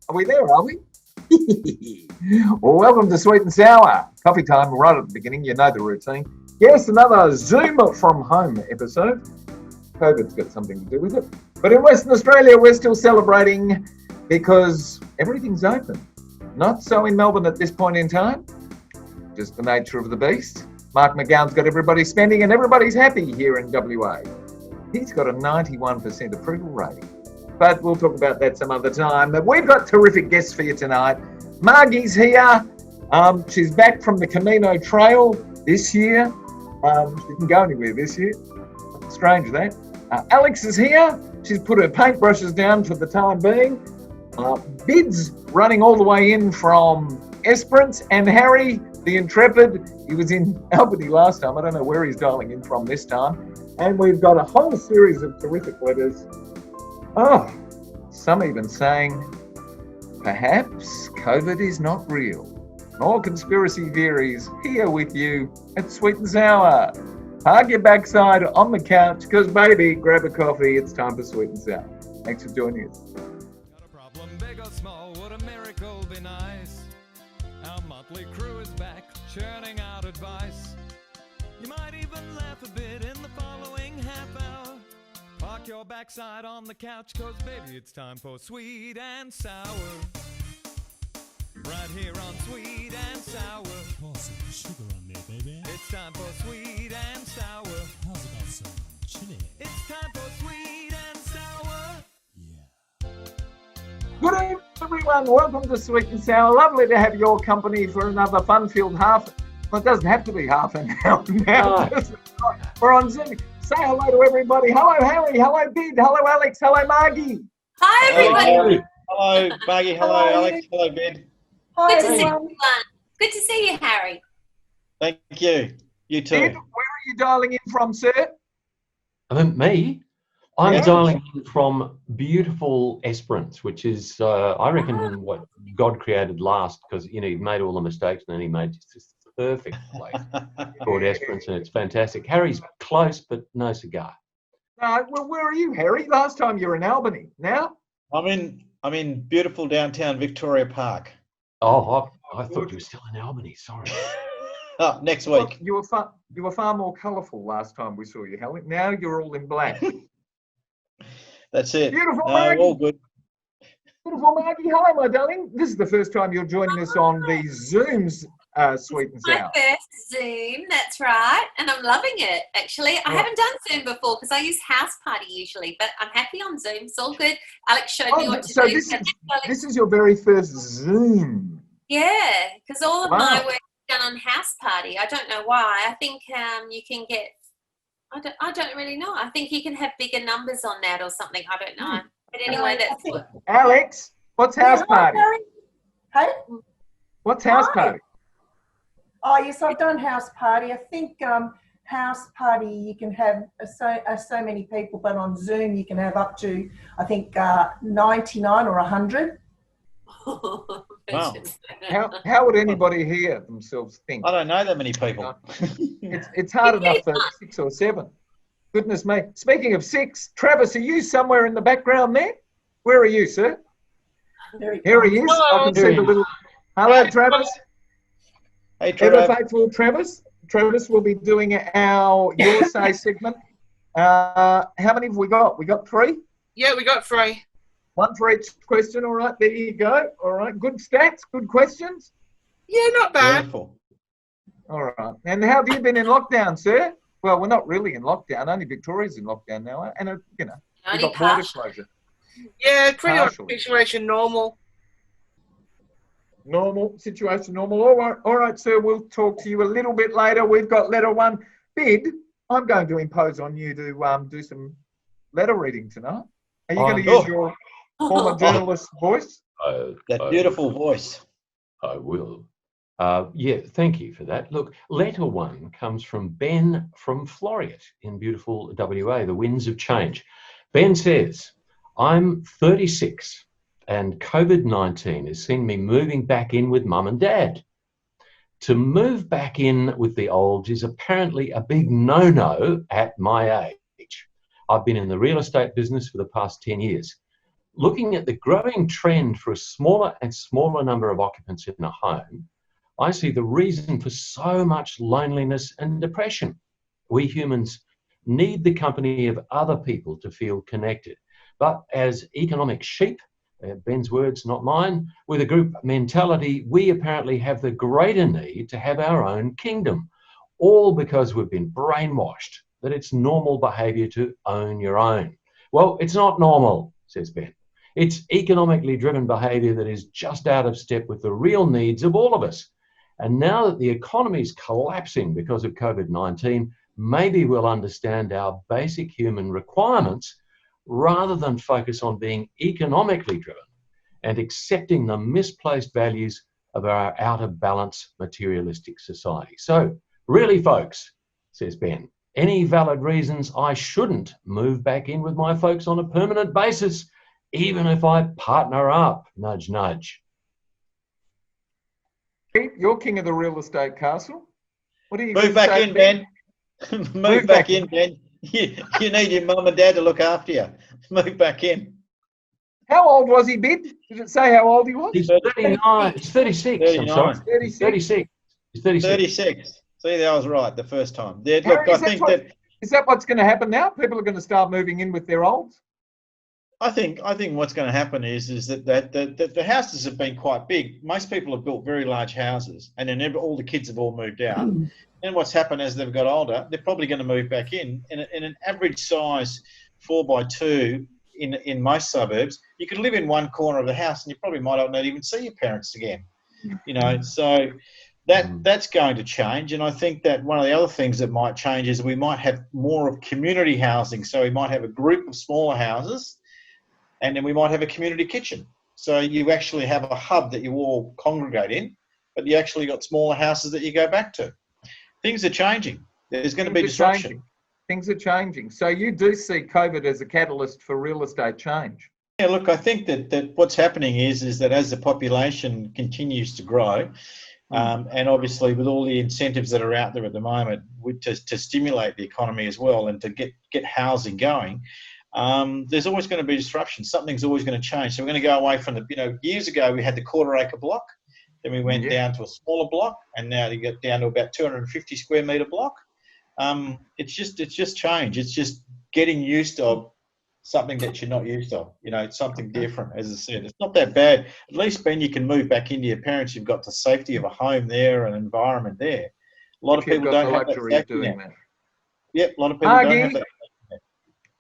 Are we there, are we? Well, welcome to Sweet and Sour. Coffee time right at the beginning. You know the routine. Yes, another Zoom from home episode. COVID's got something to do with it. But in Western Australia, we're still celebrating because everything's open. Not so in Melbourne at this point in time. Just the nature of the beast. Mark McGowan's got everybody spending and everybody's happy here in WA. He's got a 91% approval rating. But we'll talk about that some other time. But we've got terrific guests for you tonight. Margy's here. She's back from the Camino Trail this year. She didn't go anywhere this year. Strange that. Alex is here. She's put her paintbrushes down for the time being. Bid's running all the way in from Esperance. And Harry, the Intrepid, he was in Albany last time. I don't know where he's dialing in from this time. And we've got a whole series of terrific letters. Oh, some even saying, perhaps COVID is not real. More conspiracy theories here with you at Sweet and Sour. Park your backside on the couch, because baby, grab a coffee. It's time for Sweet and Sour. Thanks for joining us. Got a problem, big or small, would a miracle be nice? Our motley crew is back, churning out advice. You might even laugh a bit in the following half hour. Park your backside on the couch, cause baby it's time for Sweet and Sour. Right here on Sweet and Sour. Pour some sugar on there, baby. It's time for Sweet and Sour. How's about some chili? It's time for Sweet and Sour. Yeah. Good evening, everyone. Welcome to Sweet and Sour. Lovely to have your company for another fun-filled half. Well, it doesn't have to be half an hour now. We're on Zoom. Say hello to everybody. Hello, Harry. Hello, Bid. Hello, Alex. Hello, Margy. Hi, everybody. Hello, Margy. Hello, Alex. Hello, Bid. Good to see everyone. Good to see you, Harry. Thank you. You too. Bid, where are you dialing in from, sir? Me? I'm Yeah. dialing in from beautiful Esperance, which is, I reckon, what God created last, because, you know, he made all the mistakes and then he made just this perfect place called Esperance, and it's fantastic. Harry's close, but no cigar. Well, where are you, Harry? Last time you were in Albany. Now? I'm in beautiful downtown Victoria Park. Oh, I thought you were still in Albany. Sorry. Next Well, week. you were far more colourful last time we saw you, Harry. Now you're all in black. That's it. Beautiful, No, Margy. all good. Beautiful, Margy. Hello, my darling. This is the first time you're joining us on the Zooms, Sweet and My Sour. first Zoom, that's right. And I'm loving it, actually. I haven't done Zoom before because I use House Party usually, but I'm happy on Zoom. It's all good. Alex showed me what to So do. this is your very first Zoom. Yeah, because all of my Wow. work is done on House Party. I don't know why. I think you can get, I don't really know. I think you can have bigger numbers on that or something. I don't know. But anyway, that's what. Alex, what's House Party? Hey? What's House Hi. Party? Oh, yes, I've done House Party. I think House Party you can have so many people, but on Zoom you can have up to, I think, 99 or 100. Wow. How would anybody hear themselves think? I don't know that many people. It's hard enough for 6 or 7. Goodness me. Speaking of 6, Travis, are you somewhere in the background there? Where are you, sir? Here he is. I can see the little. Hello, Travis. Hey, Ever Trevor. faithful Travis. Travis will be doing our Your Say segment. How many have we got? We got 3? Yeah, we got 3. 1 for each question. All right, there you go. All right, good stats, good questions. Yeah, not bad. Beautiful. All right. And how have you been in lockdown, sir? Well, we're not really in lockdown. Only Victoria's in lockdown now. And, you know, we've Only got border partial. closure. Yeah, pretty much Partially. situation normal. Normal situation, normal. All right, sir. We'll talk to you a little bit later. We've got letter 1. Bid, I'm going to impose on you to do some letter reading tonight. Are you going to use your former journalist voice? That beautiful voice. I will. Yeah, thank you for that. Look, letter 1 comes from Ben from Floriat in beautiful WA, the winds of change. Ben says, I'm 36 and COVID-19 has seen me moving back in with mum and dad. To move back in with the olds is apparently a big no-no at my age. I've been in the real estate business for the past 10 years. Looking at the growing trend for a smaller and smaller number of occupants in a home, I see the reason for so much loneliness and depression. We humans need the company of other people to feel connected. But as economic sheep, Ben's words, not mine, with a group mentality, we apparently have the greater need to have our own kingdom, all because we've been brainwashed that it's normal behaviour to own your own. Well, it's not normal, says Ben. It's economically driven behaviour that is just out of step with the real needs of all of us. And now that the economy is collapsing because of COVID-19, maybe we'll understand our basic human requirements rather than focus on being economically driven and accepting the misplaced values of our out of balance materialistic society. So really, folks, says Ben, any valid reasons I shouldn't move back in with my folks on a permanent basis, even if I partner up, nudge, nudge. Pete, you're king of the real estate castle. What do you Move back in, Ben. Move back in, Ben. You need your mum and dad to look after you. Move back in. How old was he, Bid? Did it say how old he was? He's 39. He's 36. I'm sorry. 36. 36. He's 36. 36. See, that was right the first time. Look, I think is that what's going to happen now? People are going to start moving in with their olds? I think what's going to happen is that the houses have been quite big. Most people have built very large houses, and then all the kids have all moved out. And what's happened as they've got older, they're probably going to move back in an average size 4x2 in most suburbs. You could live in one corner of the house, and you probably might not even see your parents again. You know, so that's going to change. And I think that one of the other things that might change is we might have more of community housing. So we might have a group of smaller houses, and then we might have a community kitchen. So you actually have a hub that you all congregate in, but you actually got smaller houses that you go back to. Things are changing. There's going to be disruption. Things are changing. So you do see COVID as a catalyst for real estate change? Yeah, look, I think that what's happening is that as the population continues to grow, and obviously with all the incentives that are out there at the moment to stimulate the economy as well and to get housing going, there's always going to be disruption. Something's always going to change. So we're going to go away from years ago we had the quarter-acre block, then we went down to a smaller block, and now you get down to about 250 square metre block. It's just change. It's just getting used to something that you're not used to. You know, it's something different. As I said, it's not that bad. At least, Ben, you can move back into your parents. You've got the safety of a home there, an environment there. A lot of people don't have that safety net. Yep, a lot of people don't have that.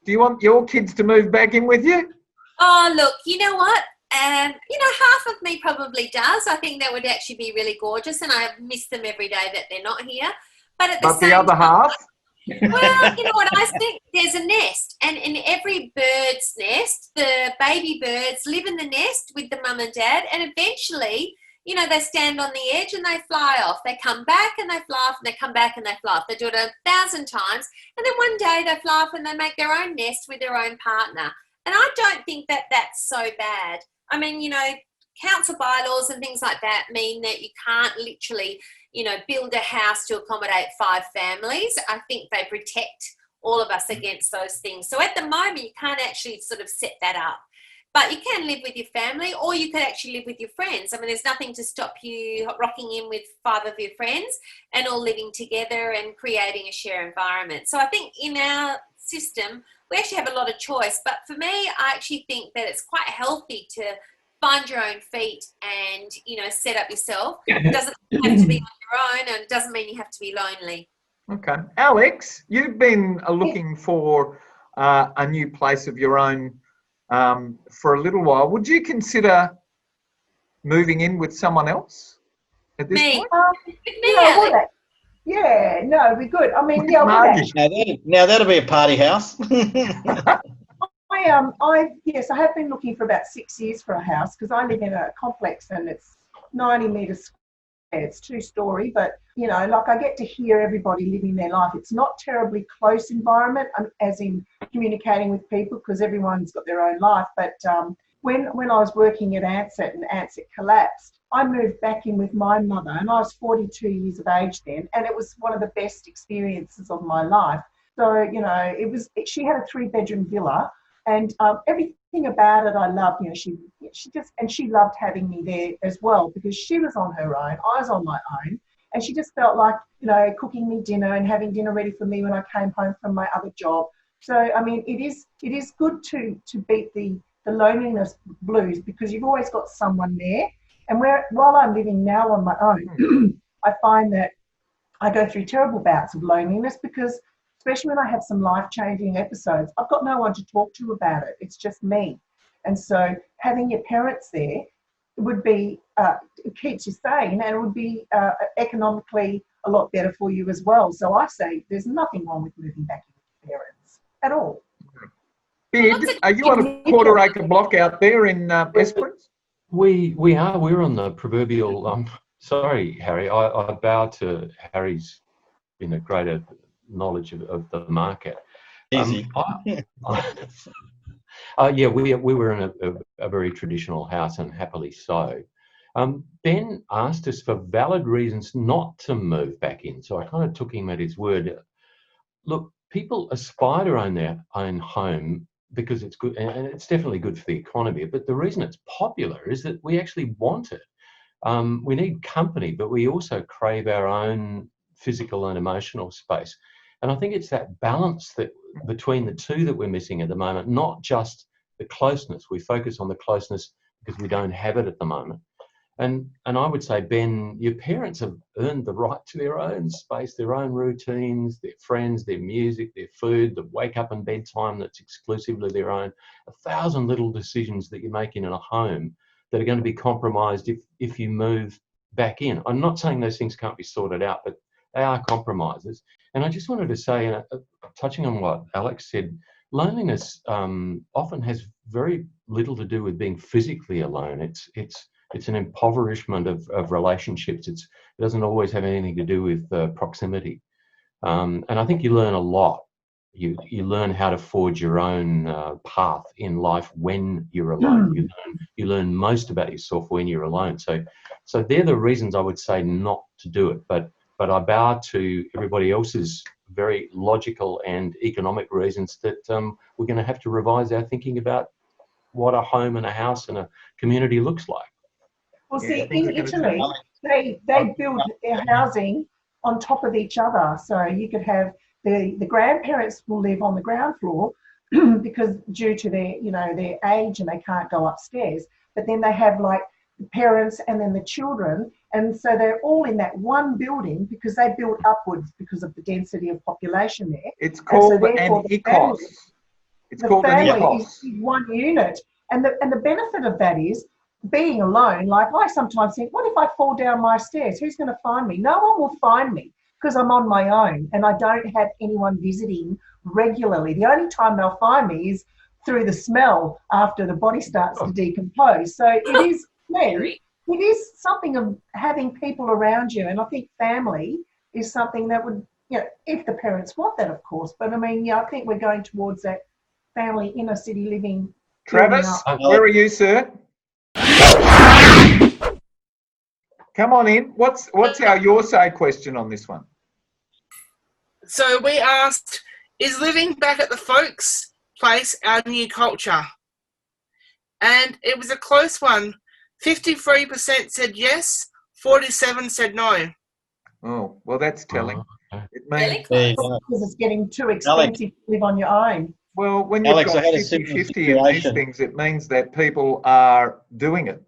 Do you want your kids to move back in with you? Oh, look, you know what? Half of me probably does. I think that would actually be really gorgeous, and I miss them every day that they're not here. But at the same the other half? Well, you know what I think? There's a nest, and in every bird's nest, the baby birds live in the nest with the mum and dad, and eventually, you know, they stand on the edge and they fly off. They come back and they fly off, and they come back and they fly off. They do it 1,000 times, and then one day they fly off and they make their own nest with their own partner. And I don't think that that's so bad. I mean, you know, council bylaws and things like that mean that you can't literally, you know, build a house to accommodate 5 families. I think they protect all of us against those things. So at the moment, you can't actually sort of set that up. But you can live with your family, or you could actually live with your friends. I mean, there's nothing to stop you rocking in with 5 of your friends and all living together and creating a shared environment. So I think in our system, we actually have a lot of choice. But for me, I actually think that it's quite healthy to find your own feet and, you know, set up yourself. It doesn't have to be on your own, and it doesn't mean you have to be lonely. Okay. Alex, you've been looking for a new place of your own for a little while. Would you consider moving in with someone else at this point? Yeah, no, it'd be good. I mean, yeah, Margy. Now that'll be a party house. Yes, I have been looking for about 6 years for a house, because I live in a complex and it's 90 metres square. It's 2-storey, but, you know, like I get to hear everybody living their life. It's not terribly close environment, as in communicating with people, because everyone's got their own life. But when I was working at Ansett and Ansett collapsed, I moved back in with my mother, and I was 42 years of age then, and it was one of the best experiences of my life. So, you know, she had a 3-bedroom villa. And everything about it I loved. You know, she loved having me there as well, because she was on her own, I was on my own, and she just felt like, you know, cooking me dinner and having dinner ready for me when I came home from my other job. So I mean, it is good to beat the loneliness blues, because you've always got someone there. And while I'm living now on my own, I find that I go through terrible bouts of loneliness, because especially when I have some life-changing episodes, I've got no one to talk to about it. It's just me. And so having your parents there would be, it keeps you sane, and it would be economically a lot better for you as well. So I say there's nothing wrong with moving back in with your parents at all. Bid, are you on a quarter-acre block out there in Esperance? We are. We're on the proverbial. Sorry, Harry. I bow to Harry's, you know, greater knowledge of the market. Easy. Yeah, we were in a very traditional house, and happily so. Ben asked us for valid reasons not to move back in, so I kind of took him at his word. Look, people aspire to own their own home because it's good, and it's definitely good for the economy. But the reason it's popular is that we actually want it. We need company, but we also crave our own physical and emotional space. And I think it's that balance that between the two that we're missing at the moment, not just the closeness. We focus on the closeness because we don't have it at the moment. And I would say, Ben, your parents have earned the right to their own space, their own routines, their friends, their music, their food, the wake up and bedtime that's exclusively their own. 1,000 little decisions that you're making in a home that are going to be compromised if you move back in. I'm not saying those things can't be sorted out, but they are compromises. And I just wanted to say, touching on what Alex said, loneliness often has very little to do with being physically alone. It's an impoverishment of relationships. It doesn't always have anything to do with proximity. And I think you learn a lot. You learn how to forge your own path in life when you're alone. You learn most about yourself when you're alone. So they're the reasons I would say not to do it. But I bow to everybody else's very logical and economic reasons that we're going to have to revise our thinking about what a home and a house and a community looks like. Well, see, in Italy, they build their housing on top of each other. So you could have the grandparents will live on the ground floor because due to their age and they can't go upstairs. But then they have like the parents and then the children, and so they're all in that one building because they built upwards because of the density of population there. It's called an ecos. It's called an ecos. Is one unit, and the benefit of that is being alone. Like I sometimes think, what if I fall down my stairs? Who's going to find me? No one will find me because I'm on my own and I don't have anyone visiting regularly. The only time they'll find me is through the smell after the body starts to decompose. So it is it is something of having people around you, and I think family is something that would, if the parents want that, of course. But I mean, I think we're going towards that family inner city living. Travis, where are you, sir? Come on in. What's our your say question on this one? So we asked, is living back at the folks' place our new culture? And it was a close one. 53% said yes, 47% said no. Oh, well, that's telling. It means because it's getting too expensive to live on your own. Well, when you've got 50-50 in these things, it means that people are doing it.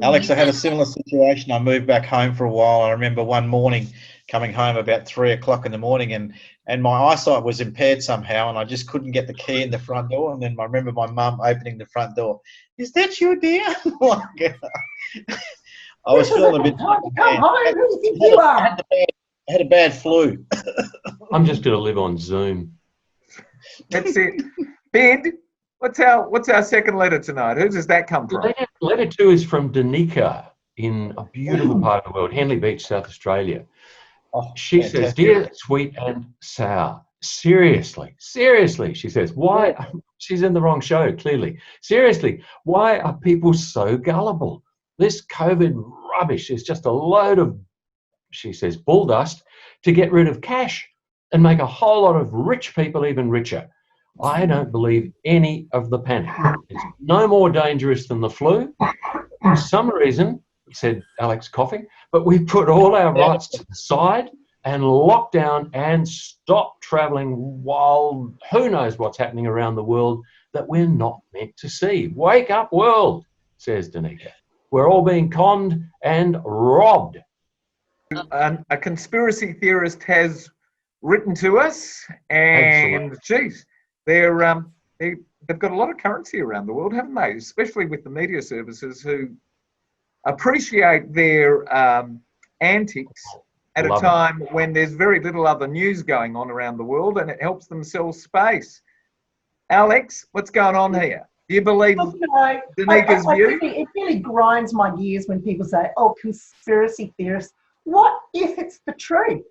Alex, I had a similar situation. I moved back home for a while. I remember one morning coming home about 3 o'clock in the morning and my eyesight was impaired somehow and I just couldn't get the key in the front door. And then I remember my mum opening the front door. Is that you, dear? I was feeling a bit... Come home, who do you think you are? I had a bad flu. I'm just going to live on Zoom. That's it. Bid, what's our second letter tonight? Who does that come from? Letter 2 is from Danica in a beautiful part of the world, Henley Beach, South Australia. She says, "Dear Sweet and Sour, seriously, she says, why?" She's in the wrong show, clearly. Seriously, why are people so gullible? This COVID rubbish is just a load of, she says, bull dust to get rid of cash and make a whole lot of rich people even richer. I don't believe any of the panic. It's no more dangerous than the flu. For some reason, said Alex coughing, but we've put all our rights to the side and locked down and stopped travelling while who knows what's happening around the world that we're not meant to see. Wake up, world, says Danica. We're all being conned and robbed. A conspiracy theorist has written to us, and geez, they've got a lot of currency around the world, haven't they? Especially with the media services who appreciate their antics at a time when there's very little other news going on around the world, and it helps them sell space. Alex, what's going on here? Do you believe Danica's view? It really grinds my gears when people say, oh, conspiracy theorists. What if it's the truth?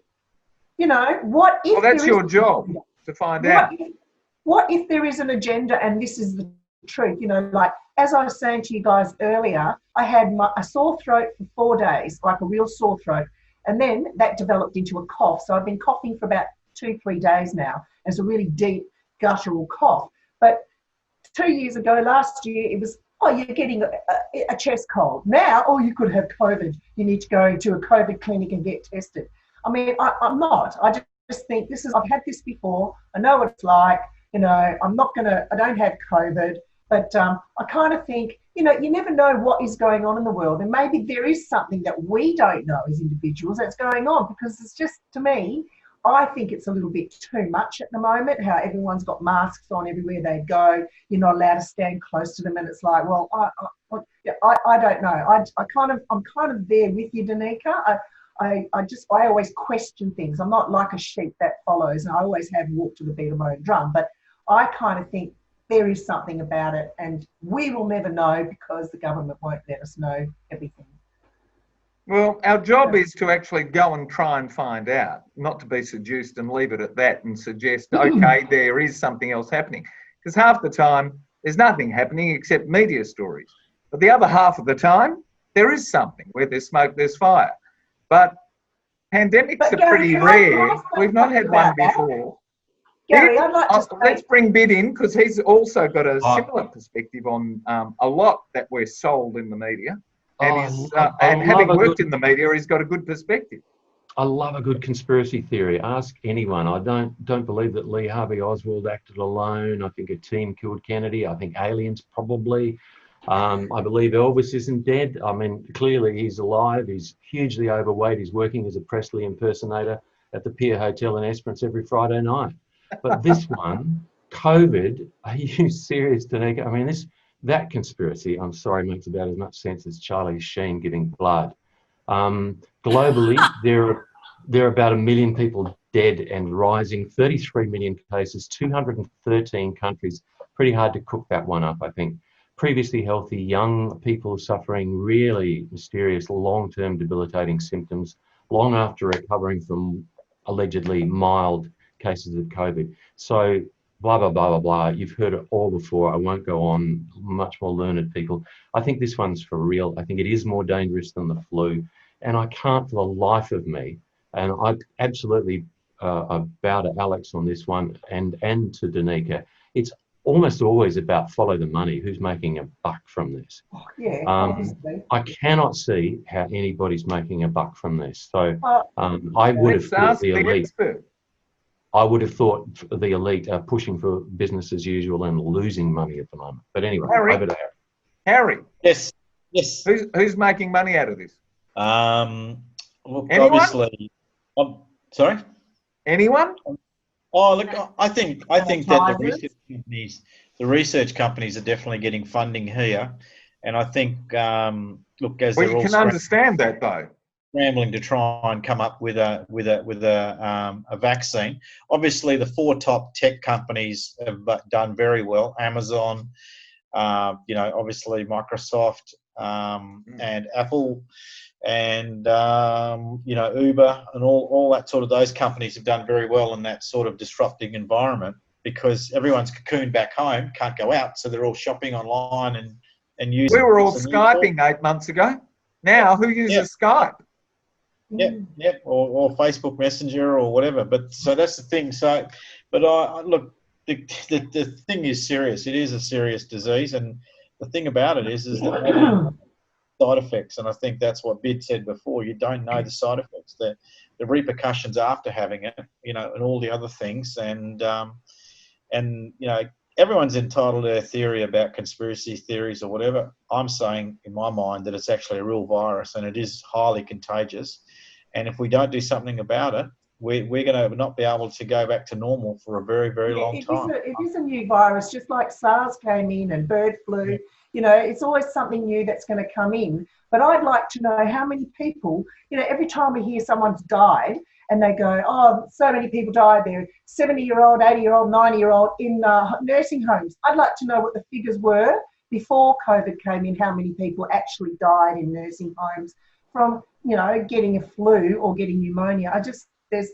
You know, what if... Well, that's your job to find out. What if there is an agenda and this is the truth? You know, like, as I was saying to you guys earlier, I had a sore throat for 4 days, like a real sore throat. And then that developed into a cough. So I've been coughing for about 2-3 days now. It's a really deep, guttural cough. But 2 years ago, last year, it was, oh, you're getting a chest cold. Now, oh, you could have COVID. You need to go to a COVID clinic and get tested. I mean, I'm not. I just think I've had this before. I know what it's like. You know, I don't have COVID. But I kind of think, you know, you never know what is going on in the world. And maybe there is something that we don't know as individuals that's going on, because it's just, to me, I think it's a little bit too much at the moment, how everyone's got masks on everywhere they go. You're not allowed to stand close to them. And it's like, well, I don't know. I'm kind of there with you, Danica. I always question things. I'm not like a sheep that follows, and I always have walked to the beat of my own drum. But I kind of think there is something about it, and we will never know because the government won't let us know everything. Well, our job is to actually go and try and find out, not to be seduced and leave it at that and suggest, okay, there is something else happening. Because half the time, there's nothing happening except media stories. But the other half of the time, there is something. Where there's smoke, there's fire. But pandemics are pretty rare. We've not had one before. Gary, I'd like to let's bring Bid in, because he's also got a similar perspective on a lot that we're sold in the media. And having worked in the media, he's got a good perspective. I love a good conspiracy theory. Ask anyone. I don't believe that Lee Harvey Oswald acted alone. I think a team killed Kennedy. I think aliens probably. I believe Elvis isn't dead. I mean, clearly he's alive. He's hugely overweight. He's working as a Presley impersonator at the Pier Hotel in Esperance every Friday night. But this one, COVID, are you serious, Danica? I mean, that conspiracy, I'm sorry, makes about as much sense as Charlie Sheen giving blood. Globally, there are about 1 million people dead and rising, 33 million cases, 213 countries. Pretty hard to cook that one up, I think. Previously healthy young people suffering really mysterious, long-term debilitating symptoms long after recovering from allegedly mild cases of COVID. So blah, blah, blah, blah, blah. You've heard it all before. I won't go on. Much more learned people. I think this one's for real. I think it is more dangerous than the flu. And I can't for the life of me, and I absolutely bow to Alex on this one and to Danica. It's almost always about follow the money. Who's making a buck from this? Yeah, obviously. I cannot see how anybody's making a buck from this. So I would have thought the elite. I would have thought the elite are pushing for business as usual and losing money at the moment. But anyway, over to Harry. Yes. Who's making money out of this? Look, Anyone? obviously. Sorry. Anyone? Oh, look, I think that the research companies are definitely getting funding here, and I think look, as well, they're you all can understand that though. Scrambling to try and come up with a vaccine. Obviously, the 4 top tech companies have done very well. Amazon, obviously Microsoft, and Apple, and Uber, and all that sort of those companies have done very well in that sort of disrupting environment, because everyone's cocooned back home, can't go out, so they're all shopping online and using. We were all Skyping 8 months ago. Now, who uses Skype? Yeah, or Facebook Messenger or whatever. But so that's the thing. So, but look, the thing is serious. It is a serious disease, and the thing about it is that side effects, and I think that's what Bid said before. You don't know the side effects, the repercussions after having it, and all the other things, and everyone's entitled to their theory about conspiracy theories or whatever. I'm saying in my mind that it's actually a real virus and it is highly contagious, and if we don't do something about it, we're going to not be able to go back to normal for a very, very long time. It is a new virus, just like SARS came in and bird flu. It's always something new that's going to come in. But I'd like to know how many people, every time we hear someone's died and they go, oh, so many people died there, 70-year-old, 80-year-old, 90-year-old in nursing homes. I'd like to know what the figures were before COVID came in, how many people actually died in nursing homes from, getting a flu or getting pneumonia. There's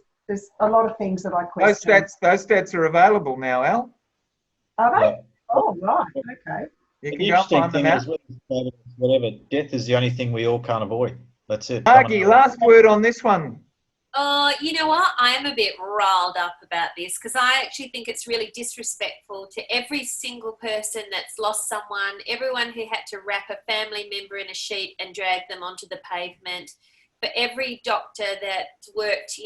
a lot of things that I question. Those stats are available now, Al. Are they? Yeah. Oh, right. Okay. You The can go and interesting find them thing out. is, whatever, death is the only thing we all can't avoid. That's it. Margy, last word on this one. Oh, you know what? I am a bit riled up about this because I actually think it's really disrespectful to every single person that's lost someone, everyone who had to wrap a family member in a sheet and drag them onto the pavement, for every doctor that worked,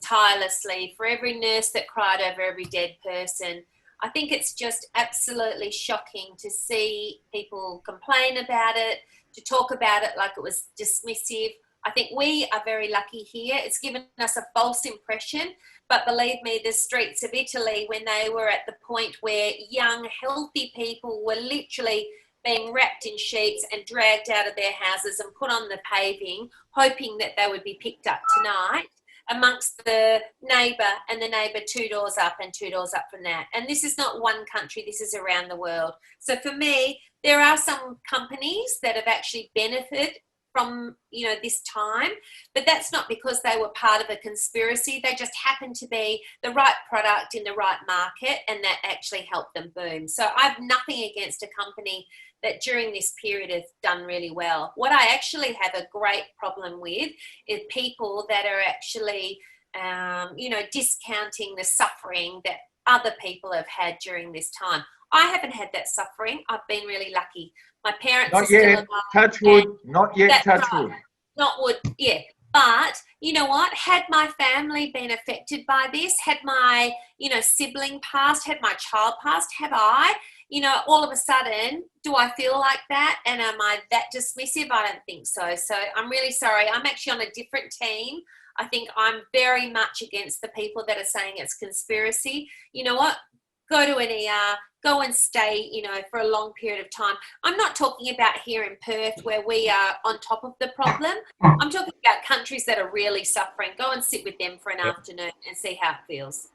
tirelessly, for every nurse that cried over every dead person. I think it's just absolutely shocking to see people complain about it, to talk about it like it was dismissive. I think we are very lucky here. It's given us a false impression, but believe me, the streets of Italy, when they were at the point where young, healthy people were literally being wrapped in sheets and dragged out of their houses and put on the paving, hoping that they would be picked up tonight, amongst the neighbour and the neighbour 2 doors up and 2 doors up from that. And this is not one country, this is around the world. So for me, there are some companies that have actually benefited from this time, but that's not because they were part of a conspiracy. They just happened to be the right product in the right market, and that actually helped them boom. So I've nothing against a company that during this period has done really well. What I actually have a great problem with is people that are actually discounting the suffering that other people have had during this time. I haven't had that suffering. I've been really lucky. My parents are still alive. Touch wood. Not yet. Touch wood. Not wood. Yeah. But you know what? Had my family been affected by this, had my, sibling passed, had my child passed, have I, all of a sudden, do I feel like that? And am I that dismissive? I don't think so. So I'm really sorry. I'm actually on a different team. I think I'm very much against the people that are saying it's conspiracy. You know what? Go to an ER, go and stay, for a long period of time. I'm not talking about here in Perth where we are on top of the problem. I'm talking about countries that are really suffering. Go and sit with them for an afternoon and see how it feels.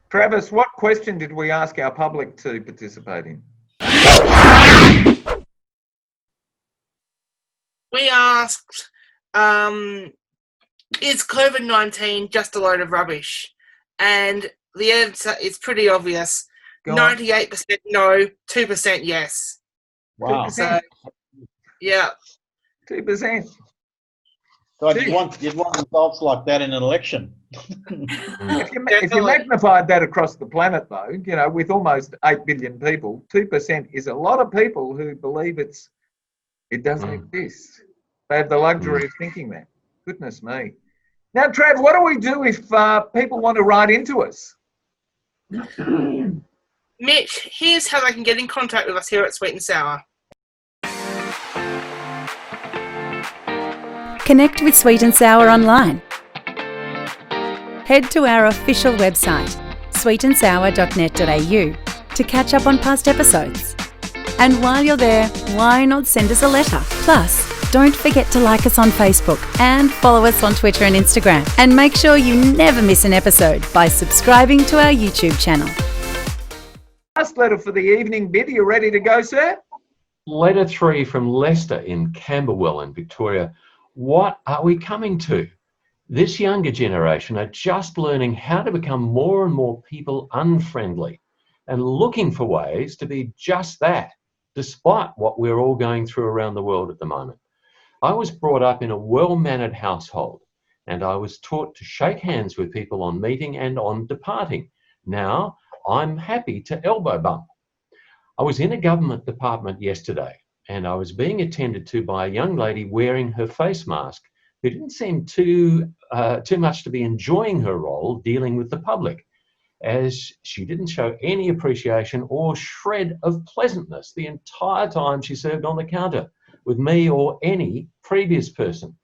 Travis, what question did we ask our public to participate in? We asked, is COVID-19 just a load of rubbish? And the answer is pretty obvious. 98% no, 2% yes. Wow. 2%. So, yeah. 2%. God, you'd want results like that in an election. If you magnified that across the planet, though, with almost 8 billion people, 2% is a lot of people who believe it doesn't exist. They have the luxury of thinking that. Goodness me. Now, Trav, what do we do if people want to write into us? Mitch, here's how they can get in contact with us here at Sweet and Sour. Connect with Sweet and Sour online. Head to our official website, sweetandsour.net.au, to catch up on past episodes. And while you're there, why not send us a letter? Plus, don't forget to like us on Facebook and follow us on Twitter and Instagram. And make sure you never miss an episode by subscribing to our YouTube channel. Last letter for the evening, Bid. Are you ready to go, sir? Letter 3 from Lester in Camberwell in Victoria. What are we coming to? This younger generation are just learning how to become more and more people unfriendly and looking for ways to be just that, despite what we're all going through around the world at the moment. I was brought up in a well-mannered household, and I was taught to shake hands with people on meeting and on departing. Now, I'm happy to elbow bump. I was in a government department yesterday and I was being attended to by a young lady wearing her face mask who didn't seem too much to be enjoying her role dealing with the public, as she didn't show any appreciation or shred of pleasantness the entire time she served on the counter with me or any previous person.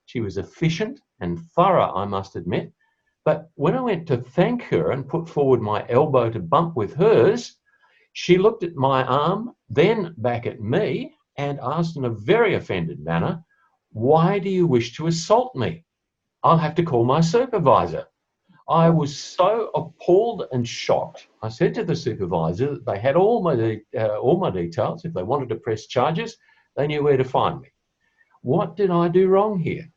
She was efficient and thorough, I must admit, but when I went to thank her and put forward my elbow to bump with hers, she looked at my arm, then back at me, and asked in a very offended manner, "Why do you wish to assault me? I'll have to call my supervisor." I was so appalled and shocked. I said to the supervisor that they had all my details. If they wanted to press charges, they knew where to find me. What did I do wrong here?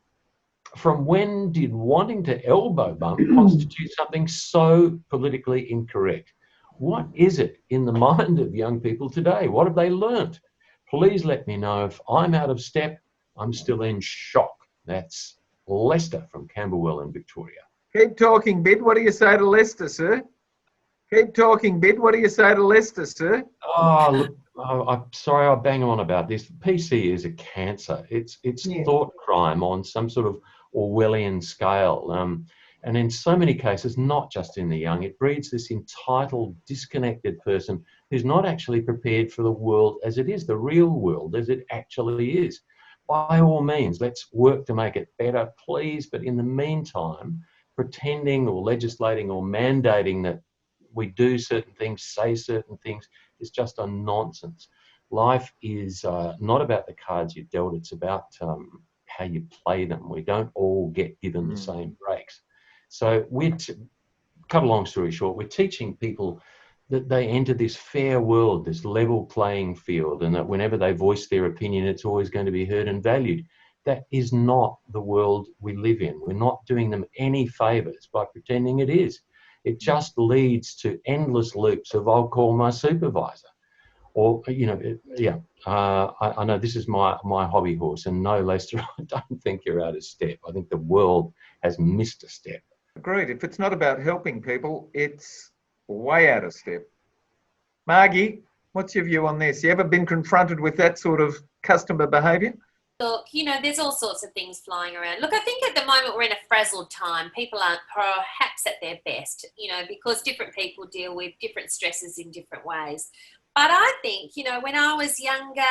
From when did wanting to elbow bump constitute something so politically incorrect? What is it in the mind of young people today? What have they learnt? Please let me know if I'm out of step. I'm still in shock. That's Lester from Camberwell in Victoria. Keep talking, Bid. What do you say to Lester, sir? Keep talking, Bid. What do you say to Lester, sir? Oh, look, I'm sorry I bang on about this. PC is a cancer. It's thought crime on some sort of Orwellian scale. And in so many cases, not just in the young, it breeds this entitled, disconnected person who's not actually prepared for the world as it is, the real world as it actually is. By all means, let's work to make it better, please. But in the meantime, pretending or legislating or mandating that we do certain things, say certain things, is just a nonsense. Life is not about the cards you're dealt, it's about how you play them. We don't all get given the same breaks. So cut a long story short, we're teaching people that they enter this fair world, this level playing field, and that whenever they voice their opinion, it's always going to be heard and valued. That is not the world we live in. We're not doing them any favours by pretending it is. It just leads to endless loops of "I'll call my supervisor," or I know this is my hobby horse, and no, Lester, I don't think you're out of step. I think the world has missed a step. Agreed. If it's not about helping people, it's way out of step. Margy, what's your view on this? You ever been confronted with that sort of customer behaviour? Look, there's all sorts of things flying around. Look, I think at the moment we're in a frazzled time. People aren't perhaps at their best, because different people deal with different stresses in different ways. But I think, when I was younger,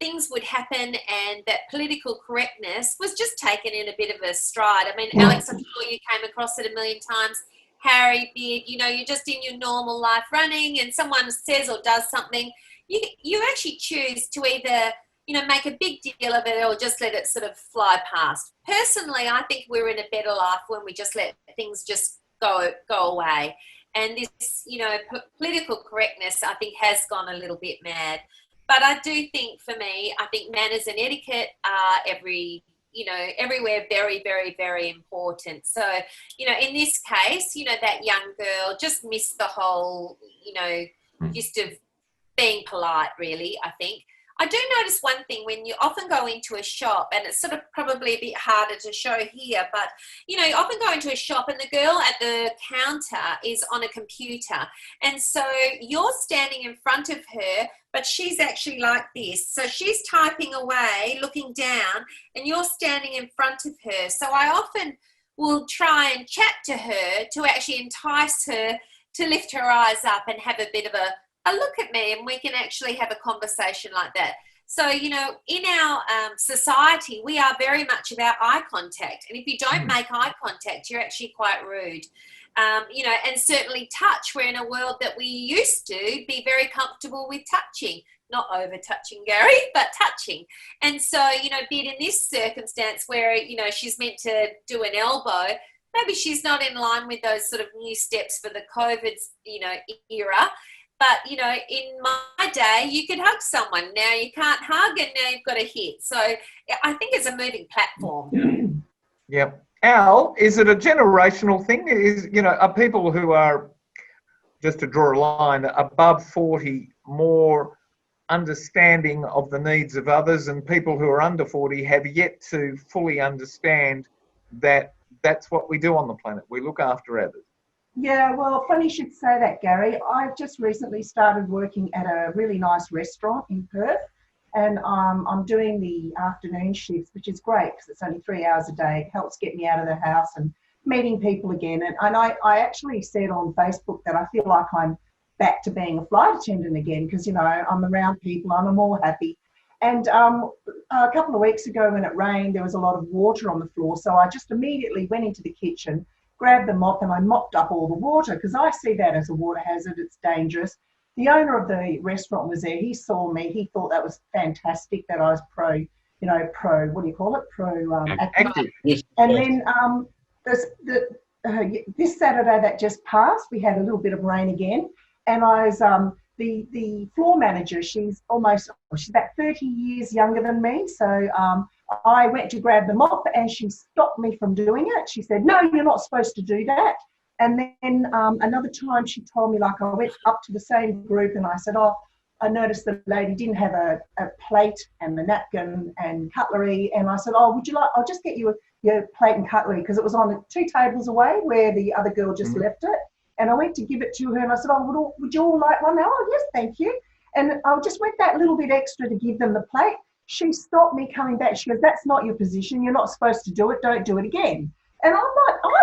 things would happen and that political correctness was just taken in a bit of a stride. I mean, Alex, I'm sure you came across it a million times. Harry, Beard, you're just in your normal life running and someone says or does something. You actually choose to either make a big deal of it or just let it sort of fly past. Personally, I think we're in a better life when we just let things just go away. And this, political correctness, I think, has gone a little bit mad. But I do think, for me, I think manners and etiquette are everywhere very, very, very important. So, in this case, that young girl just missed the whole, gist of being polite, really, I think. I do notice one thing when you often go into a shop, and it's sort of probably a bit harder to show here, but, you often go into a shop and the girl at the counter is on a computer. And so you're standing in front of her, but she's actually like this. So she's typing away, looking down, and you're standing in front of her. So I often will try and chat to her to actually entice her to lift her eyes up and have a bit of a look at me, and we can actually have a conversation like that. So, in our society, we are very much about eye contact. And if you don't make eye contact, you're actually quite rude. And certainly touch. We're in a world that we used to be very comfortable with touching. Not over touching, Gary, but touching. And so, being in this circumstance where, she's meant to do an elbow, maybe she's not in line with those sort of new steps for the COVID, era. But, in my day, you could hug someone. Now you can't hug, and now you've got to hit. So I think it's a moving platform. Yep. Al, is it a generational thing? Are people who are, just to draw a line, above 40 more understanding of the needs of others, and people who are under 40 have yet to fully understand that that's what we do on the planet. We look after others. Yeah, well, funny you should say that, Gary. I've just recently started working at a really nice restaurant in Perth, and I'm doing the afternoon shifts, which is great because it's only 3 hours a day. It helps get me out of the house and meeting people again. And I actually said on Facebook that I feel like I'm back to being a flight attendant again because, you know, I'm around people, I'm more happy. And a couple of weeks ago when it rained, there was a lot of water on the floor. So I just immediately went into the kitchen, grabbed the mop, and I mopped up all the water because I see that as a water hazard. It's dangerous. The owner of the restaurant was there. He saw me. He thought that was fantastic that I was pro, what do you call it? Active. Yes. And then this Saturday that just passed, we had a little bit of rain again. And I was the floor manager. She's about 30 years younger than me. So I went to grab the mop and she stopped me from doing it. She said, "No, you're not supposed to do that." And then another time she told me, like, I went up to the same group and I said, "Oh, I noticed the lady didn't have a plate and a napkin and cutlery." And I said, "Oh, would you like, I'll just get you your plate and cutlery," because it was on 2 tables away where the other girl just left it. And I went to give it to her and I said, "Oh, would you all like one?" "Oh, yes, thank you." And I just went that little bit extra to give them the plate. She stopped me coming back. She goes, "That's not your position. You're not supposed to do it. Don't do it again." And I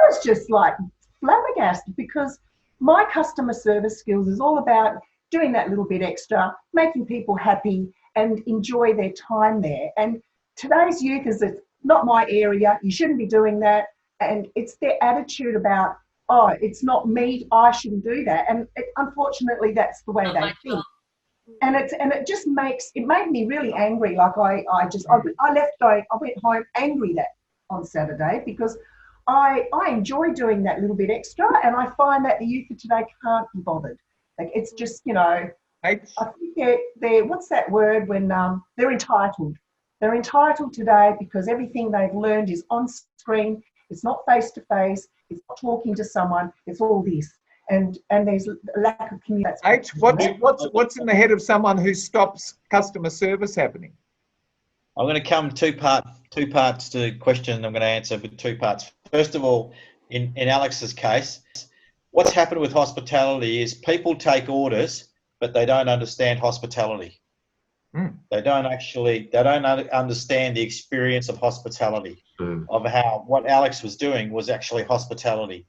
was just like flabbergasted because my customer service skills is all about doing that little bit extra, making people happy and enjoy their time there. And today's youth is not my area. You shouldn't be doing that. And it's their attitude about, "Oh, it's not me, I shouldn't do that." And unfortunately, that's the way they think. And it just made me really angry. Like I went home angry that on Saturday because I enjoy doing that little bit extra, and I find that the youth of today can't be bothered. Like it's just, I think they're what's that word when they're entitled. They're entitled today because everything they've learned is on screen. It's not face to face. It's not talking to someone. It's all this, and there's a lack of communication. What's in the head of someone who stops customer service happening? I'm going to come two parts to the question. I'm going to answer with 2 parts. First of all, in Alex's case, what's happened with hospitality is people take orders, but they don't understand hospitality. They don't understand the experience of hospitality, of how what Alex was doing was actually hospitality.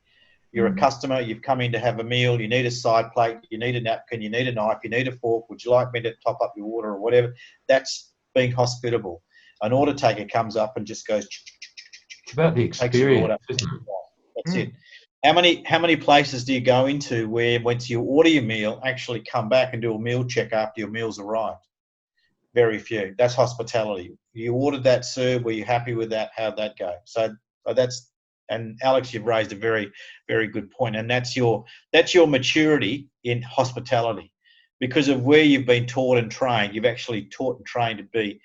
You're a customer, you've come in to have a meal, you need a side plate, you need a napkin, you need a knife, you need a fork, would you like me to top up your order or whatever? That's being hospitable. An order taker comes up and just goes, it's about the experience, isn't it? That's it. How many places do you go into where once you order your meal, actually come back and do a meal check after your meal's arrived? Very few. That's hospitality. You ordered that, sir. Were you happy with that? How'd that go? So and Alex, you've raised a very, very good point. And that's your maturity in hospitality. Because of where you've been taught and trained, you've actually taught and trained to be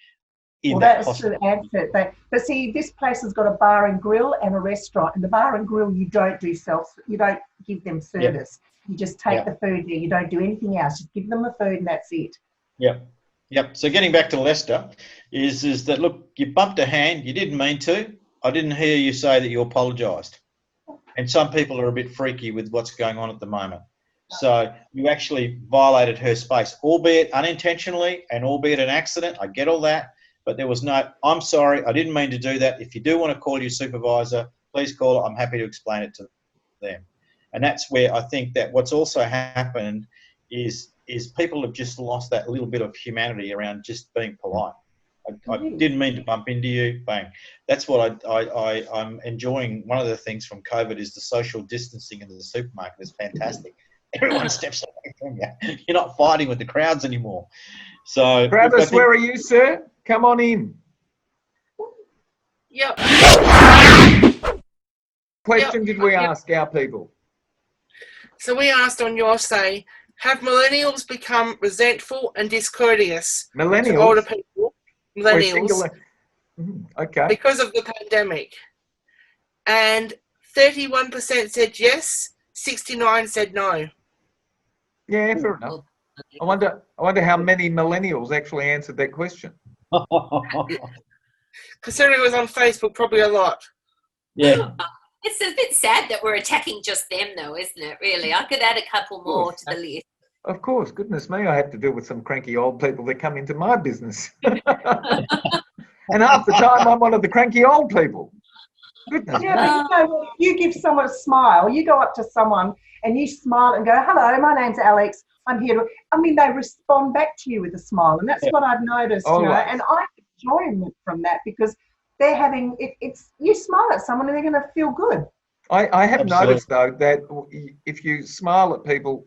in that hospitality. Well, that's the answer. But see, this place has got a bar and grill and a restaurant. And the bar and grill, you don't give them service. Yep. You just take the food there. You don't do anything else. Just give them the food and that's it. Yep. So getting back to Lester is that, look, you bumped a hand. You didn't mean to. I didn't hear you say that you apologised. And some people are a bit freaky with what's going on at the moment. So you actually violated her space, albeit unintentionally and albeit an accident. I get all that. But there was no, "I'm sorry, I didn't mean to do that. If you do want to call your supervisor, please call it. I'm happy to explain it to them." And that's where I think that what's also happened is people have just lost that little bit of humanity around just being polite. I didn't mean to bump into you. Bang. That's what I'm enjoying. One of the things from COVID is the social distancing in the supermarket is fantastic. Everyone steps away from you. You're not fighting with the crowds anymore. So, Travis, where are you, sir? Come on in. Yep. Question did we ask our people? So we asked on your say, have millennials become resentful and discourteous to older people? Millennials. Okay. Because of the pandemic. And 31% said yes, 69% said no. Yeah, fair enough. I wonder how many millennials actually answered that question. Considering it was on Facebook, probably a lot. Yeah. It's a bit sad that we're attacking just them, though, isn't it, really? I could add a couple more to the list. Of course, goodness me, I have to deal with some cranky old people that come into my business. And half the time I'm one of the cranky old people. Goodness Yeah, me. but you know, if you give someone a smile, you go up to someone and you smile and go, hello, my name's Alex, I'm here to, I mean, they respond back to you with a smile. And that's what I've noticed, you know, and I enjoy from that because they're having, it's you smile at someone and they're going to feel good. I have Absolutely. noticed, though, that if you smile at people,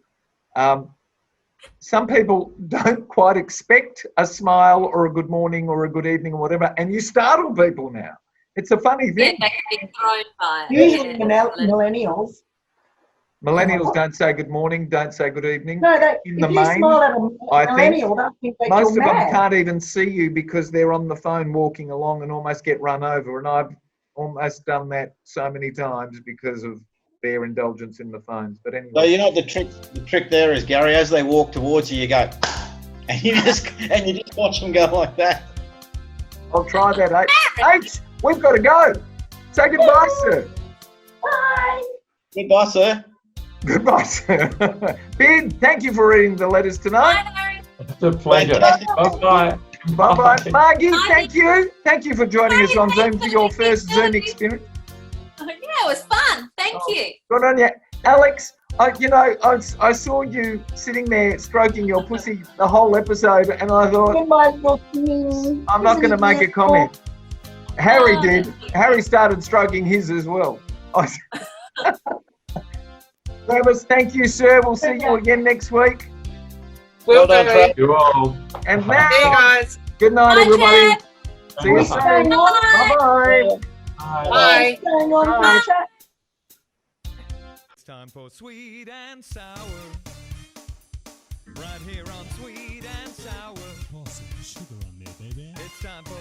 some people don't quite expect a smile or a good morning or a good evening or whatever, and you startle people now. It's a funny Yeah, thing. they can be thrown by it. Usually Yeah. millennials. Millennials don't say good morning, don't say good evening. No, In if the you main, smile at I a think millennial, they'll think that most you're of them mad. can't even see you because they're on the phone walking along and almost get run over. And I've almost done that so many times because of their indulgence in the phones. But anyway. So you know what the trick there is, Gary. As they walk towards you, you go, and you just watch them go like that. I'll try that, H. H, we've got to go. Say goodbye, sir. Bye. Goodbye, sir. Goodbye, sir. Bid, thank you for reading the letters tonight. It's a pleasure. Fantastic. Bye-bye. Bye-bye. Margy, Bye. thank you. Thank you for joining us on Margy, Zoom thanks for for your the first video. Zoom experience. Yeah, it was fun. Thank you. Good on you. Alex, I saw you sitting there stroking your pussy the whole episode, and I thought, I'm not going to make a comment. Harry Oh, did. thank you. Harry started stroking his as well. Travis, thank you, sir. We'll see you again next week. Will Well done, do. Trav. You all. And See you now, guys. good night, Bye, everybody. Chad. See you We're soon. staying on. Bye-bye. Bye. Staying on. Bye. Chat. It's time for Sweet and Sour. Right here on Sweet and Sour. Pour some sugar on there, baby. It's time for